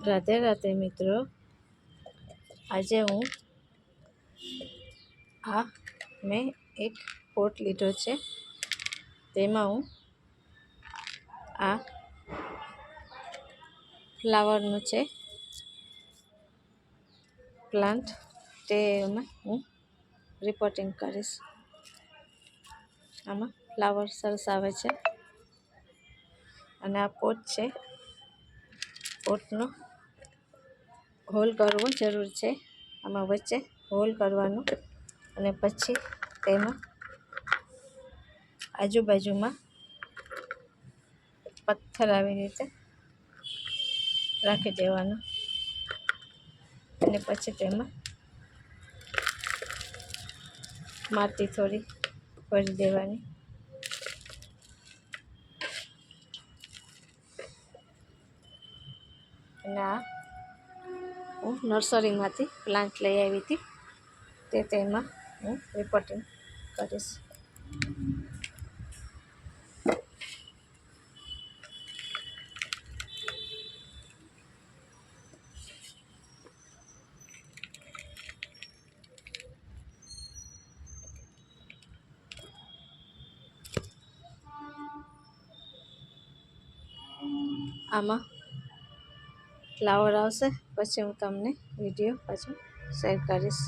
રાધે રાધે મિત્રો, આજે મેં એક પોટ લીધો છે. તેમાં હું આ ફ્લાવરનું છે પ્લાન્ટ, તેમાં હું રિપોર્ટિંગ કરીશ. આમાં ફ્લાવર સરસ આવે છે અને આ પોટ છે. પોટનો હોલ કરવો જરૂર છે. આમાં વચ્ચે હોલ કરવાનું અને પછી તેમાં આજુબાજુમાં પથ્થર આવી રીતે રાખી દેવાનું અને પછી તેમાં માટી થોડી ભરી દેવાની. અને આ હું નર્સરીમાંથી પ્લાન્ટ લઈ આવી હતી, તેમાં હું રિપોર્ટિંગ કરીશ. આમાં ફ્લાવર આવશે પછી હું તમને વિડીયો પાછો શેર કરીશ.